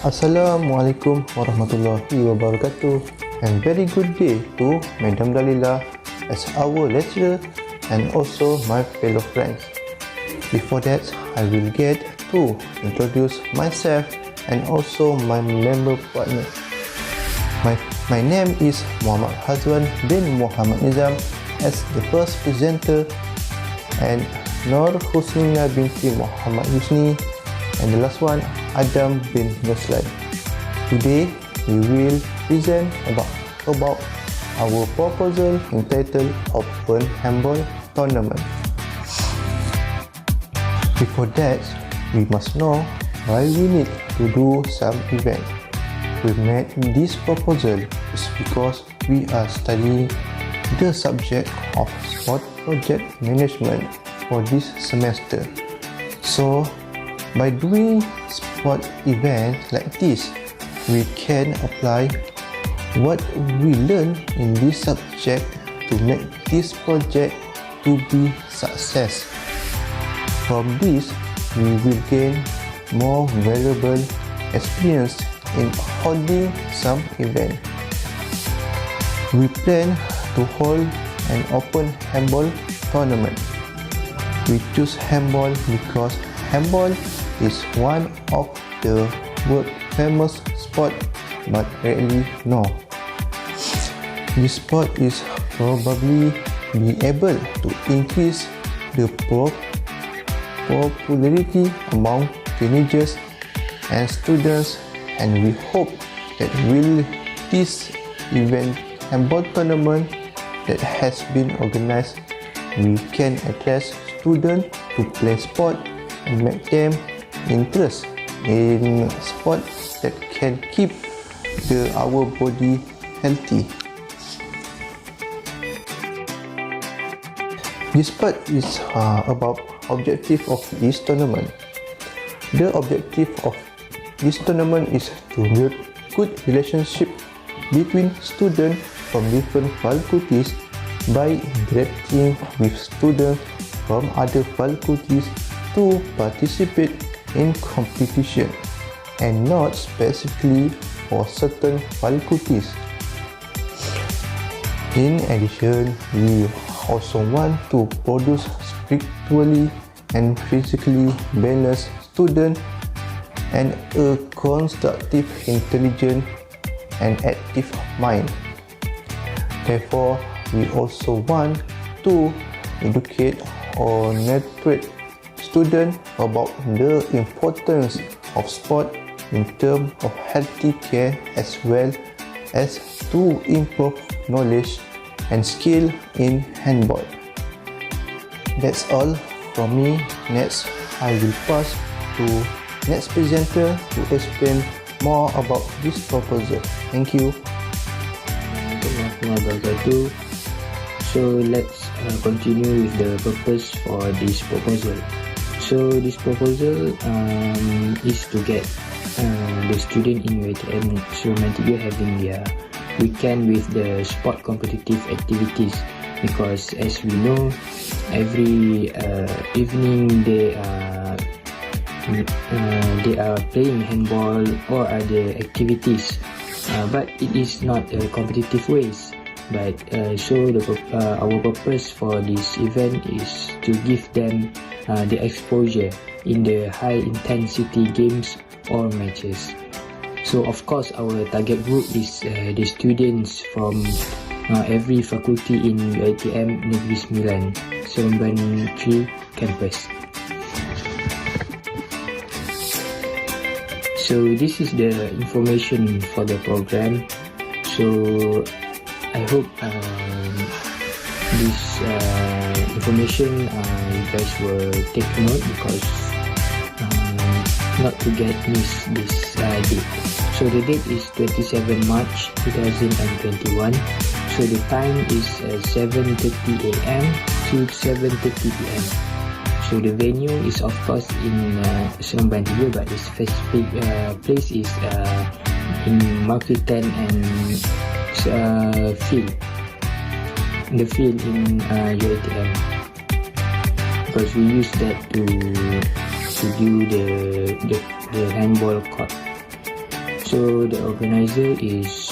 Assalamualaikum warahmatullahi wabarakatuh, and very good day to Madam Dalila as our lecturer and also my fellow friends. Before that, I will get to introduce myself and also my member partner. My name is Muhammad Hazwan bin Muhammad Nizam as the first presenter, and Nur Husnina binti Muhammad Husni, and the last one Adam bin Yuslan. Today we will present about our proposal entitled Open Handball Tournament. Before that, we must know why we need to do some event. We made this proposal is because we are studying the subject of sport project management for this semester. So, by doing sport events like this, we can apply what we learn in this subject to make this project to be success. From this, we will gain more valuable experience in holding some event. We plan to hold an open handball tournament. We choose handball because handball is one of the world famous sport but rarely known. This sport is probably be able to increase the popularity among teenagers and students, and we hope that will this event handball tournament that has been organized, we can attract students to play sport and make them interest in sport that can keep our body healthy. This part is about objective of this tournament. The objective of this tournament is to build good relationship between students from different faculties by interacting with students from other faculties to participate in competition and not specifically for certain faculties. In addition, we also want to produce spiritually and physically balanced students and a constructive, intelligent and active mind. Therefore, we also want to educate or nurture students about the importance of sport in terms of healthy care as well as to improve knowledge and skill in handball. That's all from me. Next, I will pass to next presenter to explain more about this proposal. Thank you. So let's continue with the purpose for this proposal. So this proposal is to get the student in UiTM so Mantiga having their weekend with the sport competitive activities, because as we know, every evening they are playing handball or other activities, but it is not a competitive ways. But our purpose for this event is to give them the exposure in the high intensity games or matches. So of course our target group is the students from every faculty in UiTM Negeri Sembilan, Seremban 3 campus. So this is the information for the program. So I hope this information you guys will take note, because not to get miss this date. So the date is 27 March 2021. So the time is 7:30 AM to 7:30 PM. So the venue is of course in Seremban 3, but the specific place is in Marketan and field. The field in UiTM, because we use that to do the handball court. So the organizer is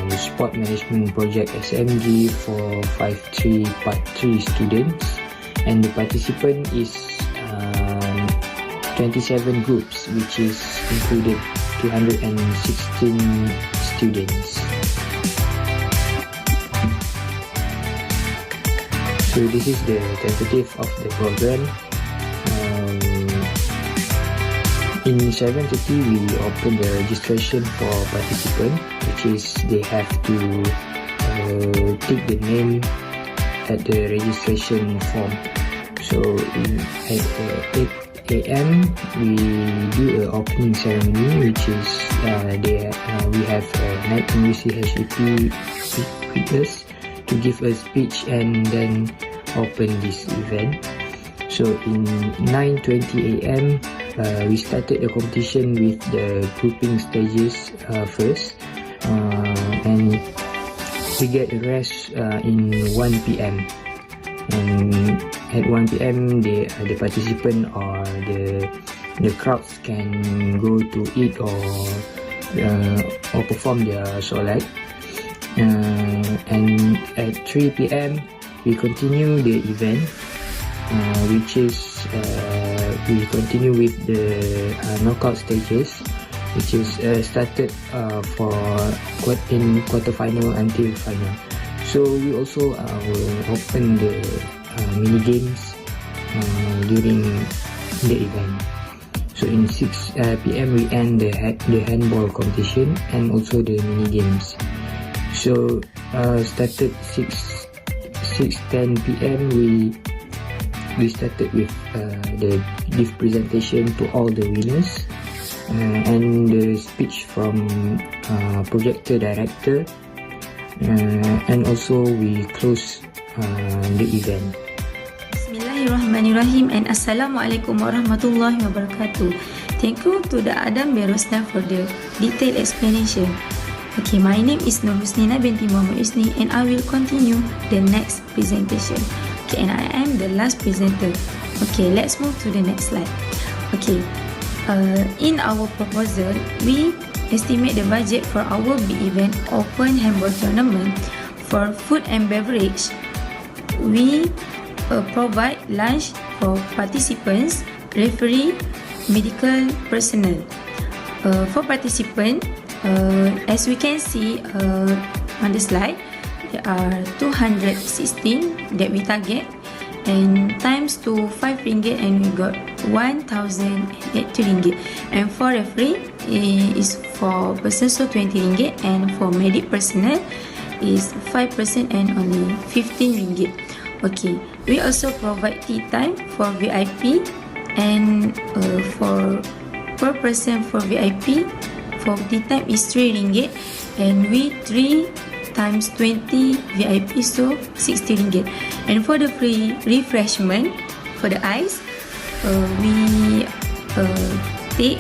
the Sport Management Project SMG for 5-3 Part 3 students, and the participant is 27 groups, which is included 216 students. So this is the tentative of the program. In 7:30 we open the registration for participant, which is they have to tick the name at the registration form. So at 8 a.m. we do an opening ceremony, which is we have Night University HEP with us to give a speech and then open this event. So in 9:20 a.m. We started the competition with the grouping stages first, and we get a rest in 1 p.m. And at 1 p.m. the participant or the crowds can go to eat or perform their solat. And at 3 p.m. we continue the event, which is we continue with the knockout stages, which is started in quarterfinal until final. So we also will open the mini games during the event. So in 6 p.m. we end the handball competition and also the mini games. So started 6:10 p.m. we started with the gift presentation to all the winners, and the speech from projector director, and also we close the event. Bismillahirrahmanirrahim, and Assalamualaikum warahmatullahi wabarakatuh. Thank you to the Adam Berosna for the detailed explanation. Okay, my name is Nur Husnina binti Muhammad Usni, and I will continue the next presentation. Okay, and I am the last presenter. Okay, let's move to the next slide. Okay, in our proposal, we estimate the budget for our big event open handball tournament. For food and beverage, we provide lunch for participants, referee, medical personnel. For participants, as we can see on the slide, there are 216 that we target, and times to 5 ringgit, and we got 1,080 ringgit. And for referee is 4 person, so 20 ringgit, and for medic personnel is 5% and only 15 ringgit. Okay, we also provide tea time for VIP, and for per person for VIP for tea time is 3 ringgit, and we 3 times 20 VIP, so 60 ringgit. And for the free refreshment for the ice, we take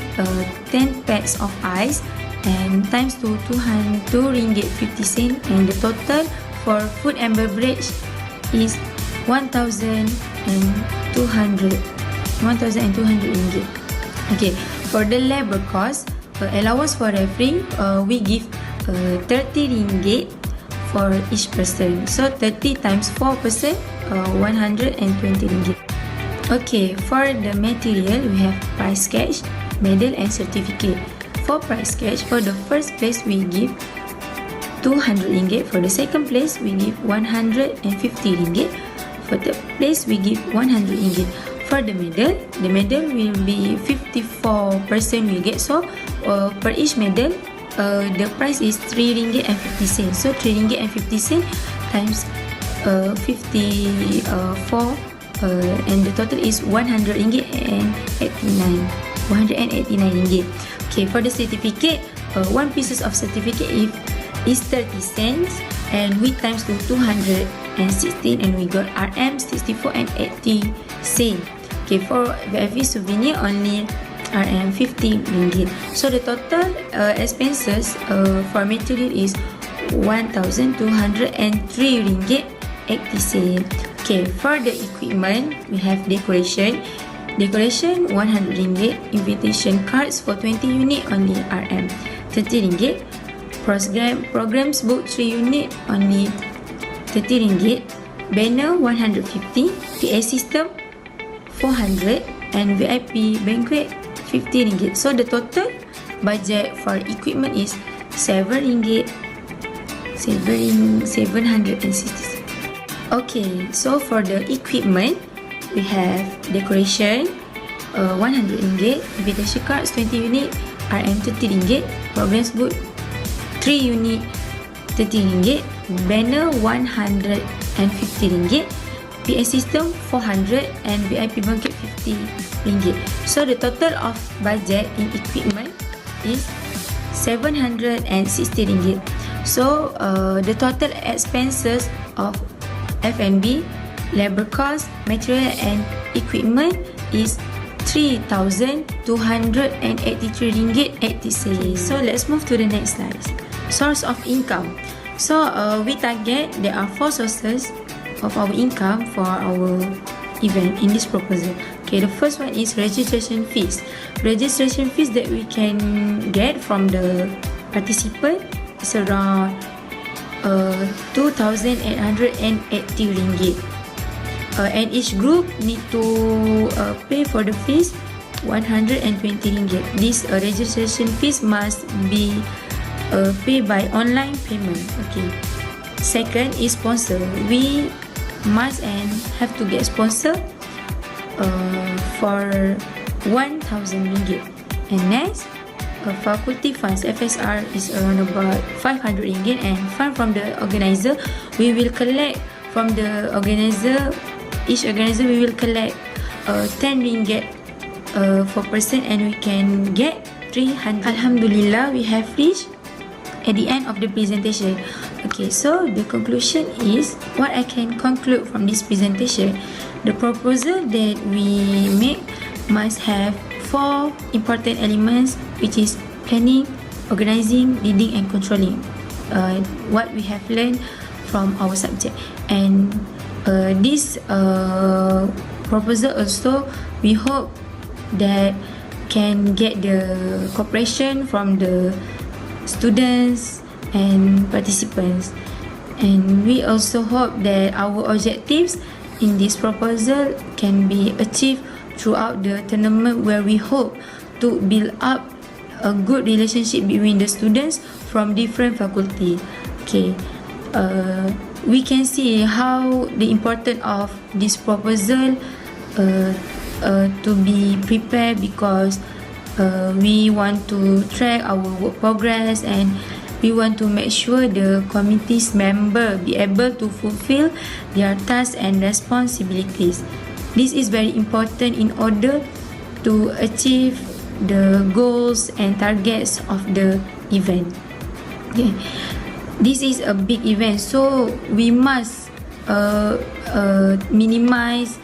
10 packs of ice and times to 2 ringgit 50 cent, and the total for food and beverage is 1,200 ringgit. Okay, for the labor cost, allowance for referee, we give 30 ringgit for each person, so 30 times 4%, 120 ringgit. Okay, for the material, we have prize cash, medal and certificate. For prize cash, for the first place we give 200 ringgit, for the second place we give 150 ringgit, for third place we give 100 ringgit. For the medal will be 54% we get, so per each medal the price is 3 ringgit and 50 cents, so 3 ringgit and 50 cents times 54, and the total is 100 ringgit and 189 ringgit. Okay, for the certificate, one pieces of certificate is 30 cents, and we times to 216, and we got RM 64 and 80 cents. Okay, for VIP souvenir only RM 50 ringgit. So the total expenses for material is 1,203 ringgit 80 cents. Okay, for the equipment, we have decoration 100 ringgit, invitation cards for 20 unit only RM 30 ringgit. Programs book 3 unit only 30 ringgit. Banner 150, PA system 400, and VIP banquet 50 ringgit. So the total budget for equipment is 7 ringgit 760. Okay, so for the equipment, we have decoration 100 ringgit, invitation cards 20 unit, RM 30 ringgit, programs book 3 unit 30 ringgit, banner 150 ringgit, PA system 400, and VIP banquet 50 ringgit. So the total of budget in equipment is 760 ringgit. So the total expenses of F&B, labor cost, material and equipment is 3,283 ringgit 80 cents. So let's move to the next slide. Source of income. So we target there are 4 sources of our income for our event in this proposal. Okay, the first one is registration fees. Registration fees that we can get from the participant is around 2,880 ringgit. And each group need to pay for the fees 120 ringgit. This registration fees must be paid by online payment. Okay. Second is sponsor. We must and have to get sponsor for 1,000 ringgit. And next, faculty funds, FSR, is around about 500 ringgit, and fund from the organizer. We will collect from the organizer. Each organizer we will collect 10 ringgit per person, and we can get 300. Alhamdulillah, we have reached at the end of the presentation. Okay, so the conclusion is, what I can conclude from this presentation, the proposal that we make must have 4 important elements, which is planning, organizing, leading and controlling. What we have learned from our subject. And this proposal also, we hope that can get the cooperation from the students and participants. And we also hope that our objectives in this proposal can be achieved throughout the tournament, where we hope to build up a good relationship between the students from different faculty. Okay, we can see how the importance of this proposal to be prepared, because we want to track our work progress, and we want to make sure the committee's member be able to fulfill their tasks and responsibilities. This is very important in order to achieve the goals and targets of the event. Okay. This is a big event, so we must minimize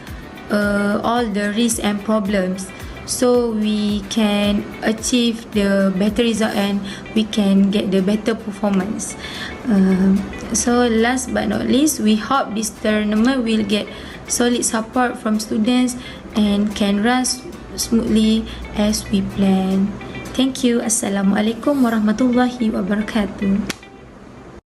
all the risks and problems, so we can achieve the better result and we can get the better performance. So last but not least, we hope this tournament will get solid support from students and can run smoothly as we plan. Thank you. Assalamualaikum warahmatullahi wabarakatuh.